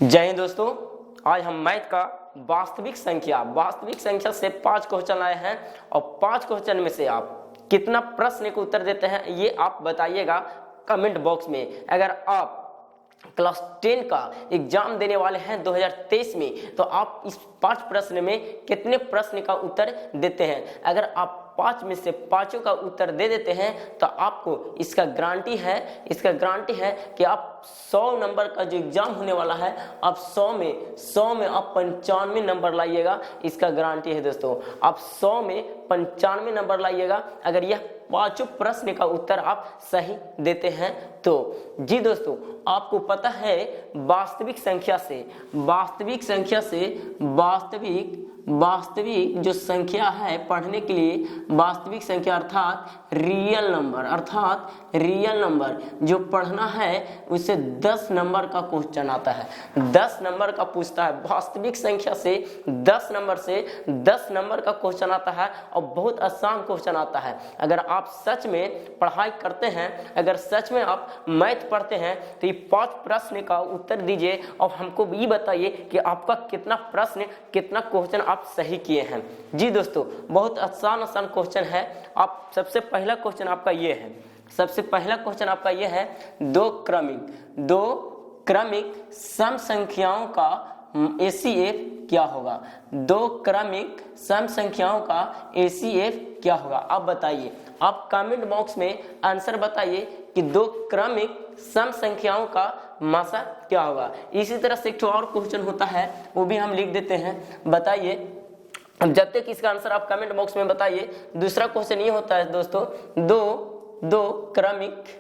जय हिंद दोस्तों, आज हम मैथ का वास्तविक संख्या से 5 क्वेश्चन लाए हैं और 5 क्वेश्चन में से आप कितना प्रश्न के उत्तर देते हैं ये आप बताइएगा कमेंट बॉक्स में। अगर आप क्लास 10 का एग्जाम देने वाले हैं 2023 में तो आप इस 5 प्रश्न में कितने प्रश्न का उत्तर देते हैं। अगर आप 5 में से 5 का उत्तर दे देते हैं तो आपको इसका गारंटी है कि आप 100 नंबर का जो एग्जाम होने वाला है आप 100 में आप 95 नंबर लाइएगा। इसका गारंटी है दोस्तों, आप 100 में 95 नंबर लाइएगा अगर यह 5 प्रश्न का उत्तर आप सही देते हैं तो। जी दोस्तों, आपको पता है वास्तविक जो संख्या है पढ़ने के लिए वास्तविक संख्या अर्थात रियल नंबर जो पढ़ना है उससे 10 नंबर का क्वेश्चन आता है, 10 नंबर का पूछता है। वास्तविक संख्या से 10 नंबर का क्वेश्चन आता है और बहुत आसान क्वेश्चन आता है। अगर आप सच में पढ़ाई करते हैं, अगर सच में आप मैथ पढ़ते हैं तो ये 5 प्रश्न का उत्तर दीजिए और हमको ये बताइए कि आपका कितना क्वेश्चन आप सही किए हैं। जी दोस्तों, बहुत आसान क्वेश्चन है। आप सबसे पहला क्वेश्चन आपका ये है दो क्रमिक सम संख्याओं का ACF क्या होगा। 2 क्रमिक सम संख्याओं का ACF क्या होगा, आप बताइए। आप कमेंट बॉक्स में आंसर बताइए कि 2 क्रमिक सम संख्याओं का मासा क्या होगा। इसी तरह से एक और क्वेश्चन होता है वो भी हम लिख देते हैं, बताइए। अब जब तक इसका आंसर आप कमेंट बॉक्स में बताइए। दूसरा क्वेश्चन ये होता है दोस्तों, दो क्रमिक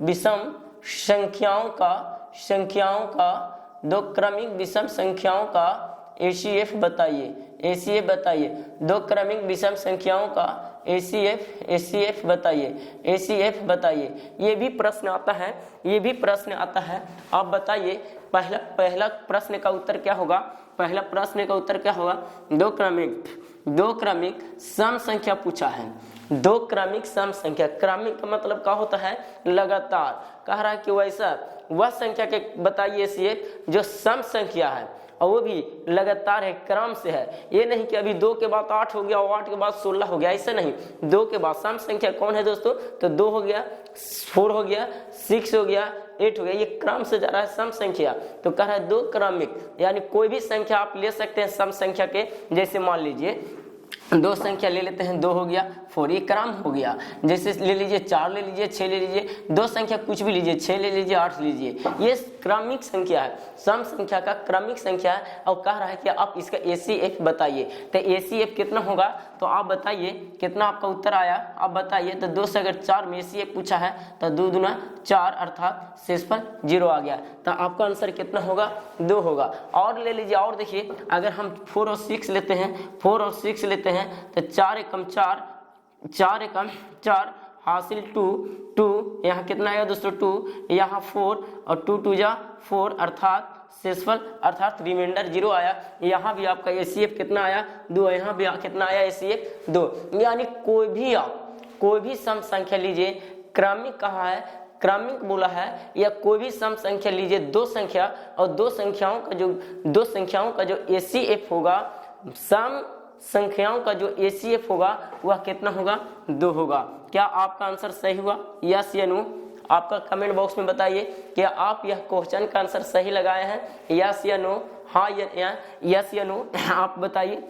विषम संख्याओं का 2 क्रमिक विषम संख्याओं का ACF बताइए। 2 क्रमिक विषम संख्याओं का ACF बताइए। ये भी प्रश्न आता है, आप बताइए। पहला प्रश्न का उत्तर क्या होगा। 2 क्रमिक सम संख्या पूछा है। 2 क्रमिक सम संख्या, क्रमिक का मतलब क्या होता है, लगातार। कह रहा है कि वैसा वह संख्या के बताइए ACF जो सम संख्या है और वो भी लगातार है, क्रम से है। ये नहीं कि अभी 2 के बाद 8 हो गया और 8 के बाद 16 हो गया, ऐसा नहीं। 2 के बाद सम संख्या कौन है दोस्तों, तो 2 हो गया, 4 हो गया, 6 हो गया, 8 हो गया, ये क्रम से जा रहा है सम संख्या। तो कह रहा है 2 क्रमिक, यानी कोई भी संख्या आप ले सकते हैं सम संख्या के। जैसे मान लीजिए 2 संख्या ले लेते हैं, 2 हो गया, 4, ये क्रम हो गया। जैसे ले लीजिए 4 ले लीजिए, 6 ले लीजिए, 2 संख्या कुछ भी लीजिए, 6 ले लीजिए, 8 लीजिए, ये क्रमिक संख्या है, सम संख्या का क्रमिक संख्या है। और कह रहा है कि आप इसका ACF बताइए। तो ACF कितना होगा, तो आप बताइए कितना आपका उत्तर आया, आप बताइए। तो 2 से अगर 4 में ACF पूछा है तो 2 दूना 4 अर्थात शेष पर 0 आ गया। तो आपका आंसर कितना होगा, 2 होगा। और ले लीजिए, और देखिए, अगर हम 4 और 6 लेते हैं तो 4 एकम 4 हासिल 2 यहाँ कितना आएगा दोस्तों, 2 यहाँ 4 और 2 2 जा 4 अर्थात शेषफल अर्थात रिमाइंडर 0 आया। यहाँ भी आपका ACF कितना आया, 2, यहाँ भी कितना आया ACF 2। यानी कोई भी सम संख्या लीजिए, क्रमिक कहा है, क्रमिक बोला है, या कोई भी सम संख्या लीजिए, 2 संख्या और 2 संख्याओं का जो ACF होगा, सम संख्याओं का जो ACF होगा वह कितना होगा, 2 होगा। क्या आपका आंसर सही हुआ, यस या नो, आपका कमेंट बॉक्स में बताइए। क्या आप यह क्वेश्चन का आंसर सही लगाए हैं, यस या नो, हाँ या यस या नो, आप बताइए।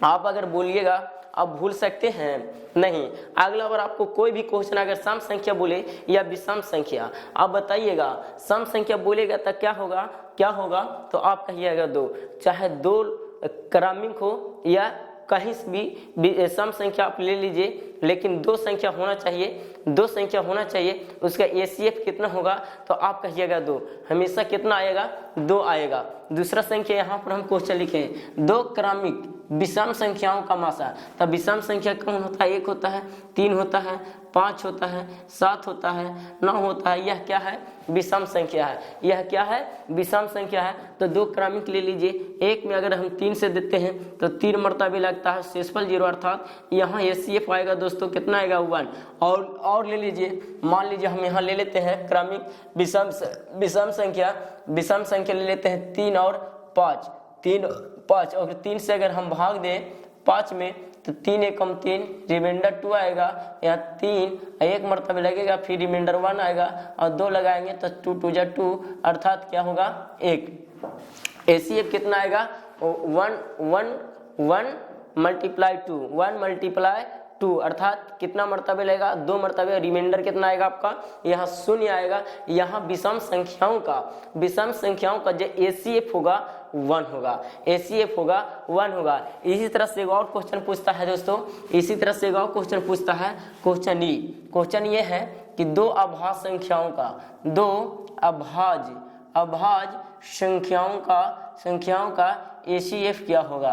आप अगर बोलिएगा आप भूल सकते हैं नहीं। अगला बार आपको कोई भी क्वेश्चन अगर सम संख्या बोले या विषम संख्या, आप बताइएगा। सम संख्या बोलेगा तो क्या होगा, तो आप कहिएगा 2, चाहे 2 क्रमिक हो या कहीं भी सम संख्या आप ले लीजिए, लेकिन 2 संख्या होना चाहिए। उसका ACF कितना होगा, तो आप कहिएगा 2, हमेशा कितना आएगा, 2 आएगा। दूसरा संख्या यहाँ पर हम क्वेश्चन लिखे हैं, 2 क्रमिक विषम संख्याओं का मासा। तब विषम संख्या कौन होता है? 1 होता है, 3 होता है, 5 होता है, 7 होता है, 9 होता है। यह क्या है? विषम संख्या है। यह क्या है? विषम संख्या है। तो 2 क्रमिक ले लीजिए, एक में अगर हम 3 से देते हैं तो 3 मरतबे लगता है, शेषफल 0, अर्थात यहाँ HCF आएगा दोस्तों कितना आएगा? 1। और ले लीजिए, मान लीजिए हम यहाँ ले लेते हैं क्रमिक विषम संख्या ले लेते हैं 3 और 5, 3 5, और 3 से अगर हम भाग दें 5 में तो 3 एकम 3, रिमाइंडर 2 आएगा। यहाँ 3 एक मरतबे लगेगा, फिर रिमाइंडर 1 आएगा और 2 लगाएंगे तो 2 2 जा 2, अर्थात क्या होगा? 1। HCF कितना आएगा? 1 मल्टीप्लाई 2, अर्थात कितना मरतबे लगेगा? 2 मरतबे। रिमाइंडर कितना आएगा आपका? यहाँ 0 आएगा। यहाँ विषम संख्याओं का जो HCF होगा 1 होगा, HCF होगा 1 होगा। इसी तरह से एक और क्वेश्चन पूछता है दोस्तों, क्वेश्चन ये है कि 2 अभाज्य संख्याओं का HCF क्या होगा?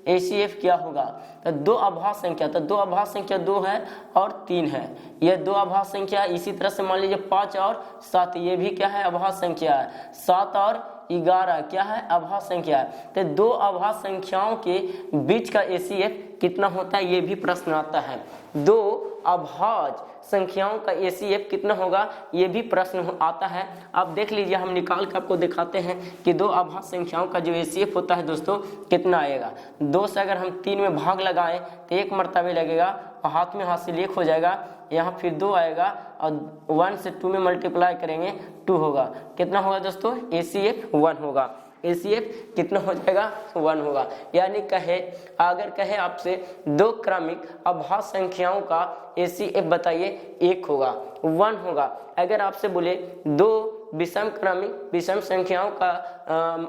HCF क्या होगा? तो 2 अभाज्य संख्या 2 है और 3 है, ये 2 अभाज्य संख्या। इसी तरह से मान लीजिए 5 और 7, ये भी क्या है? अभाज्य संख्या है। 7 और 11 क्या है? अभाज्य संख्या है। तो 2 अभाज्य संख्याओं के बीच का HCF कितना होता है? ये भी प्रश्न आता है। 2 अभाज्य संख्याओं का HCF कितना होगा? ये भी प्रश्न आता है। आप देख लीजिए, हम निकाल कर आपको दिखाते हैं कि 2 अभाज्य संख्याओं का जो HCF होता है दोस्तों कितना आएगा। 2 से अगर हम 3 में भाग लगाएं तो 1 मरतबे लगेगा और हाथ में हासिल 1 हो जाएगा, यहाँ फिर 2 आएगा और 1 से 2 में मल्टीप्लाई करेंगे 2 होगा। कितना होगा दोस्तों? HCF 1 होगा। HCF कितना हो जाएगा? 1 होगा। यानी अगर कहे आपसे 2 क्रमिक अभाज्य संख्याओं का HCF बताइए, 1 होगा, 1 होगा। अगर आपसे बोले 2 विषम संख्याओं का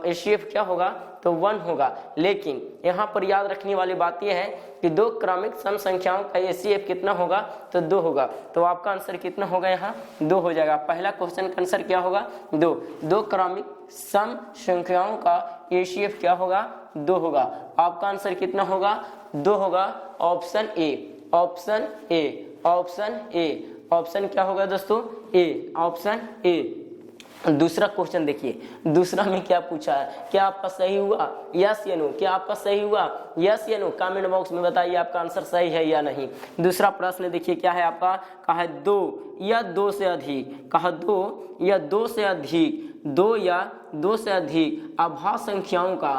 HCF क्या होगा? तो 1 होगा। लेकिन यहाँ पर याद रखने वाली बात यह है कि 2 क्रमिक सम संख्याओं का HCF कितना होगा? तो 2 होगा। तो आपका आंसर कितना होगा? यहाँ 2 हो जाएगा। पहला क्वेश्चन का आंसर क्या होगा? 2 क्रमिक सम संख्याओं का HCF क्या होगा? 2 होगा। आपका आंसर कितना होगा? 2 होगा। ऑप्शन ऑप्शन क्या होगा दोस्तों? Option A. दूसरा क्वेश्चन देखिए, दूसरा में क्या पूछा है? क्या आपका सही हुआ? यस या नो? क्या आपका सही हुआ? यस या नो? कमेंट बॉक्स में बताइए आपका आंसर सही है या नहीं। दूसरा प्रश्न देखिए क्या है आपका? कहा है 2 या 2 से अधिक, 2 या 2 से अधिक अभाज्य संख्याओं का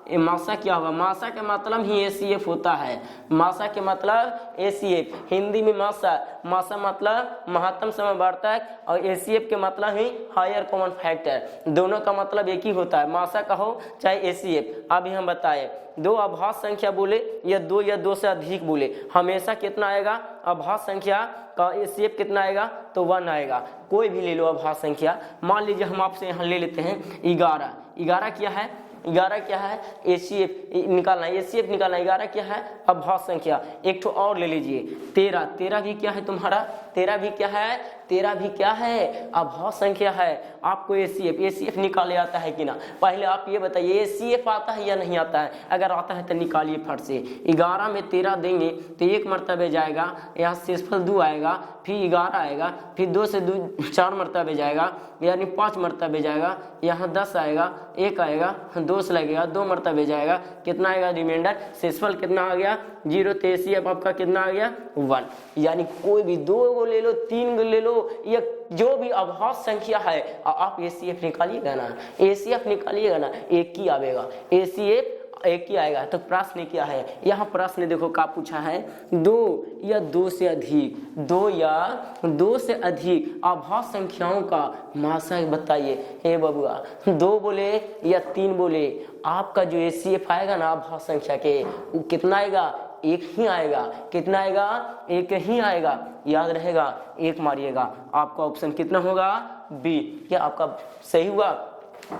मासा क्या होगा? मासा के मतलब ही HCF होता है। मासा के मतलब HCF, हिंदी में मासा मतलब महत्तम समवर्तक और HCF के मतलब ही हायर कॉमन फैक्टर। दोनों का मतलब एक ही होता है, मासा कहो चाहे HCF। अभी हम बताए 2 अभाज्य संख्या बोले या 2 से अधिक बोले, हमेशा कितना आएगा? अभाज्य संख्या का HCF कितना आएगा? तो 1 आएगा। कोई भी ले लो अभाज्य संख्या, मान लीजिए हम आपसे यहाँ ले लेते हैं 11 क्या है? 11 क्या है? HCF निकालना है, HCF निकालना है। 11 क्या है? अभाज्य संख्या। एक तो और ले लीजिए 13 भी क्या है तुम्हारा? 13 भी क्या है? अभाज्य संख्या है। आपको HCF निकाले आता है कि ना? पहले आप ये बताइए HCF आता है या नहीं आता है? अगर आता है तो निकालिए फट से। 11 में 13 देंगे तो 1 मरतबे जाएगा, यहाँ शेषफल 2 आएगा, फिर 11 आएगा, फिर 2 से 2 4 मरतबे जाएगा, यानी 5 मरतबे जाएगा, यहाँ 10 आएगा, 1 आएगा, 2 से लगेगा, 2 मरतबे जाएगा, कितना आएगा? रिमाइंडर। शेषफल कितना आ गया? 0। तो HCF आपका कितना आ गया? 1। यानी कोई भी 2 को ले लो, 3 को ले लो, या जो भी अभाज्य संख्या है आप HCF निकालिएगा ना, एक ही आएगा, HCF एक ही आएगा। तो प्रश्न क्या है? यहाँ प्रश्न देखो क्या पूछा है? 2 या 2 से अधिक अभाज्य संख्याओं का मासा बताइए। हे बबुआ, 2 बोले या 3 बोले, आपका जो HCF आएगा ना अभाज्य संख्या के, वो कितना आएगा? 1 ही आएगा। कितना आएगा? 1 ही आएगा। याद रहेगा, 1 मारिएगा। आपका ऑप्शन कितना होगा? बी। क्या आपका सही हुआ?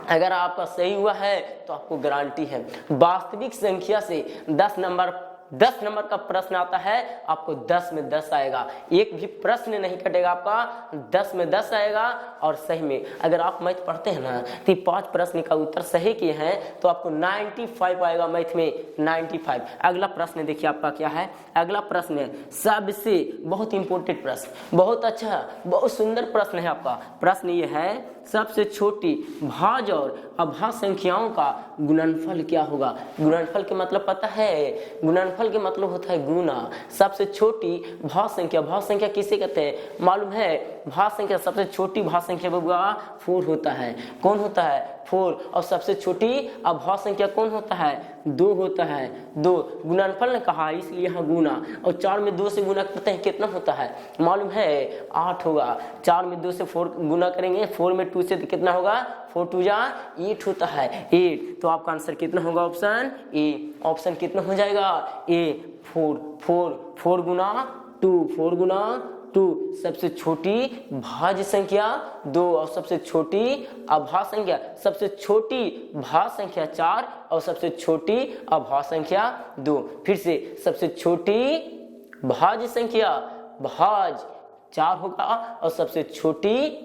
अगर आपका सही हुआ है तो आपको गारंटी है वास्तविक संख्या से 10 नंबर 10 नंबर का प्रश्न आता है, आपको 10 में 10 आएगा, एक भी प्रश्न नहीं कटेगा आपका, 10 में 10 आएगा। और सही में अगर आप मैथ पढ़ते हैं ना तो 5 प्रश्न का उत्तर सही किए हैं तो आपको 95 आएगा मैथ में, 95। अगला प्रश्न देखिए आपका क्या है, अगला प्रश्न है सबसे बहुत इंपॉर्टेंट प्रश्न, बहुत अच्छा बहुत सुंदर प्रश्न है आपका। प्रश्न ये है सबसे छोटी भाज्य और अभाज्य संख्याओं का गुणनफल क्या होगा। गुणनफल के मतलब पता है, गुणनफल के मतलब होता है गुना। सबसे छोटी भाज्य संख्या, भाज्य संख्या किसे कहते हैं मालूम है, भाज्य संख्या सबसे छोटी भाज्य संख्या बबुआ 4 होता है। कौन होता है 4। और सबसे छोटी अभाज्य संख्या कौन होता है 2 होता है, 2। गुणनफल ने कहा इसलिए यहाँ गुना, और 4 में 2 से गुना करते हैं कितना होता है मालूम है 8 होगा। 4 में 2 से 4 गुना करेंगे, 4 में 2 से तो कितना होगा 4 2 जा 8 होता है 8। तो आपका आंसर कितना होगा ऑप्शन ए, ऑप्शन कितना हो जाएगा ए 4 4 4 गुना 2, 4 गुना 2। सबसे छोटी भाज्य संख्या 2 और सबसे छोटी अभाज्य संख्या, सबसे छोटी भाज्य संख्या 4 और सबसे छोटी अभाज्य संख्या 2। फिर से सबसे छोटी भाज्य संख्या भाज्य 4 होगा और सबसे छोटी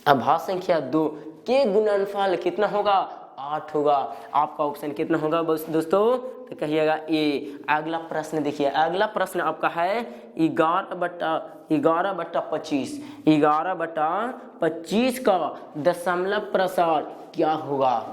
अभाज्य संख्या 2 के गुणनफल कितना होगा 8 होगा। आपका ऑप्शन कितना होगा बस दोस्तों तो कहिएगा ए। अगला प्रश्न देखिए, अगला प्रश्न आपका है 11/25, 11/25 का दशमलव प्रसार क्या होगा।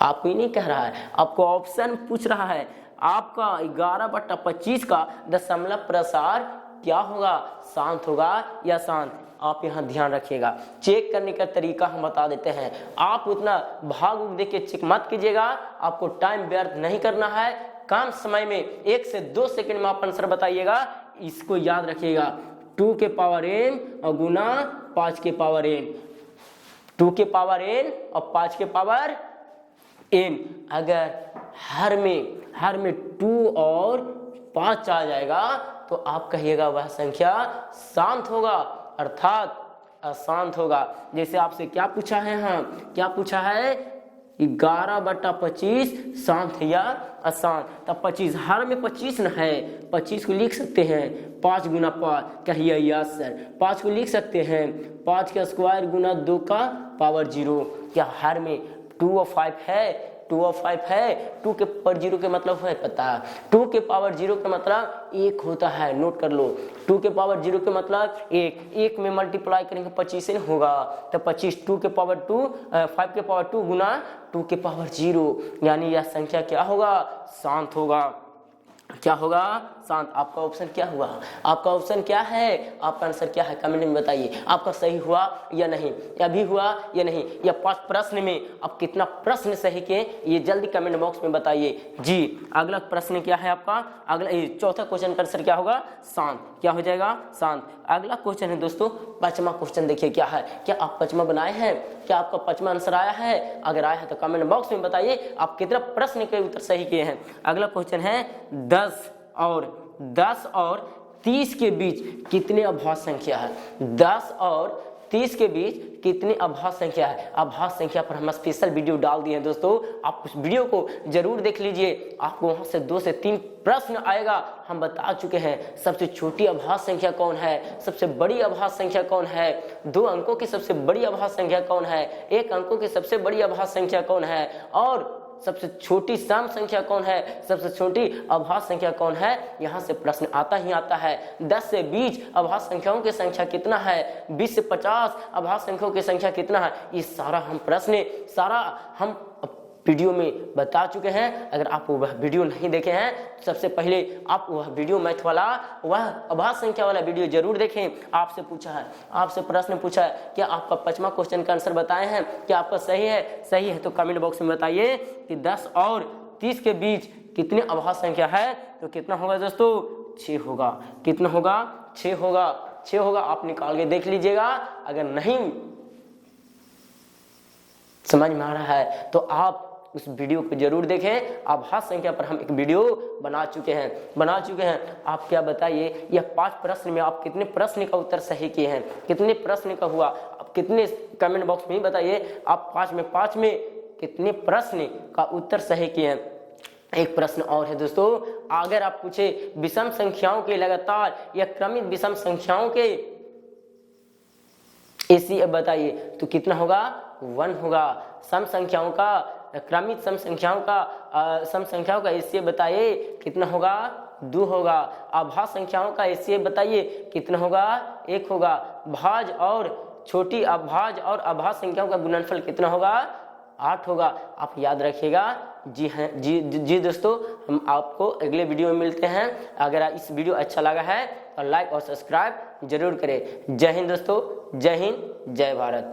आपको ही नहीं कह रहा है, आपको ऑप्शन पूछ रहा है आपका 11/25 का दशमलव प्रसार क्या होगा, शांत होगा या शांत। आप यहाँ ध्यान रखिएगा, चेक करने का तरीका हम बता देते हैं। आप उतना भाग देख के चेक मत कीजिएगा, आपको टाइम व्यर्थ नहीं करना है। कम समय में 1 से 2 सेकंड में आप आंसर बताइएगा, इसको याद रखिएगा। 2 के पावर n और गुना 5 के पावर n, 2 के पावर n और 5 के पावर n। अगर हर में 2 और 5 आ जाएगा तो आप कहिएगा वह संख्या शांत होगा अर्थात अशांत होगा। जैसे आपसे क्या पूछा है, हाँ क्या पूछा है 11/25 शांत है या अशांत। तब 25 हर में 25 न है, 25 को लिख सकते हैं 5 गुना 5, कहिए यस सर 5 को लिख सकते हैं 5 का स्क्वायर गुना 2 का पावर 0। क्या हर में 2 और 5 है, 2 और 5 है। 2 के पावर 0 के मतलब है पता, 2 के पावर 0 का मतलब 1 होता है, नोट कर लो। 2 के पावर 0 के मतलब 1 में मल्टीप्लाई करेंगे 25 से होगा तो 25, 2 के पावर 2 5 के पावर 2 गुना 2 के पावर 0, यानी यह संख्या क्या होगा शांत होगा। क्या होगा शांत। आपका ऑप्शन क्या हुआ, आपका ऑप्शन क्या है, आपका आंसर क्या है कमेंट में बताइए। आपका सही हुआ या नहीं, या भी हुआ या नहीं, या 5 प्रश्न में आप कितना प्रश्न सही किए ये जल्दी कमेंट बॉक्स में बताइए जी। अगला प्रश्न क्या है आपका, अगला चौथा क्वेश्चन का आंसर क्या होगा शांत। क्या हो जाएगा शांत। अगला क्वेश्चन है दोस्तों 5वां क्वेश्चन, देखिए क्या है। क्या आप 5वां बनाए हैं, क्या आपका 5वां आंसर आया है, अगर आया है तो कमेंट बॉक्स में बताइए आप कितना प्रश्न के उत्तर सही किए हैं। अगला क्वेश्चन है 10 और 30 के बीच कितने अभाज्य संख्या है। 10 और 30 के बीच कितने अभाज्य संख्या है। अभाज्य संख्या पर हम स्पेशल वीडियो डाल दिए हैं दोस्तों, आप उस वीडियो को जरूर देख लीजिए। आपको वहां से 2 से 3 प्रश्न आएगा, हम बता चुके हैं सबसे छोटी अभाज्य संख्या कौन है, सबसे बड़ी अभाज्य संख्या कौन है, 2 अंकों की सबसे बड़ी अभाज्य संख्या कौन है, 1 अंकों की सबसे बड़ी अभाज्य संख्या कौन है, और सबसे छोटी सम संख्या कौन है, सबसे छोटी अभाज्य संख्या कौन है। यहाँ से प्रश्न आता ही आता है। 10 से 20 अभाज्य संख्याओं की संख्या कितना है, 20 से 50 अभाज्य संख्याओं की संख्या कितना है, ये सारा हम प्रश्न सारा हम वीडियो में बता चुके हैं। अगर आप वह वीडियो नहीं देखे हैं तो सबसे पहले आप वह वीडियो मैथ वाला, वह अभाज्य संख्या वाला वीडियो जरूर देखें। आपसे पूछा है, आपसे प्रश्न पूछा है, क्या आपका 5वां क्वेश्चन का आंसर बताए हैं, क्या आपका सही है, सही है तो कमेंट बॉक्स में बताइए कि 10 और 30 के बीच कितनी अभाज्य संख्या है। तो कितना होगा दोस्तों 6 होगा। कितना होगा 6 होगा, 6 होगा। आप निकाल के देख लीजिएगा। अगर नहीं समझ में आ रहा है तो आप उस वीडियो को जरूर देखें। अभाज्य संख्या पर हम एक वीडियो बना चुके हैं। आप क्या बताइए, यह 5 प्रश्न में आप कितने प्रश्न का उत्तर सही किए हैं, कितने प्रश्न का हुआ, आप कितने कमेंट बॉक्स में ही बताइए। आप 5 में कितने प्रश्न का उत्तर सही किए हैं। एक प्रश्न और है दोस्तों, अगर आप पूछे विषम संख्याओं के लगातार या क्रमित विषम संख्याओं के एचसीएफ बताइए, तो कितना होगा? 1 होगा। सम संख्याओं का, क्रमित सम संख्याओं का एचसीएफ बताइए, कितना होगा? 2 होगा। अभाज्य संख्याओं का एचसीएफ बताइए, कितना होगा? 1 होगा। भाज्य और छोटी अभाज्य और अभाज्य संख्याओं का गुणनफल कितना होगा? 8 होगा। आप याद रखिएगा। जी हाँ जी दोस्तों, हम आपको अगले वीडियो में मिलते हैं। अगर इस वीडियो अच्छा लगा है तो लाइक और सब्सक्राइब जरूर करें। जय हिंद दोस्तों, जय हिंद, जय भारत।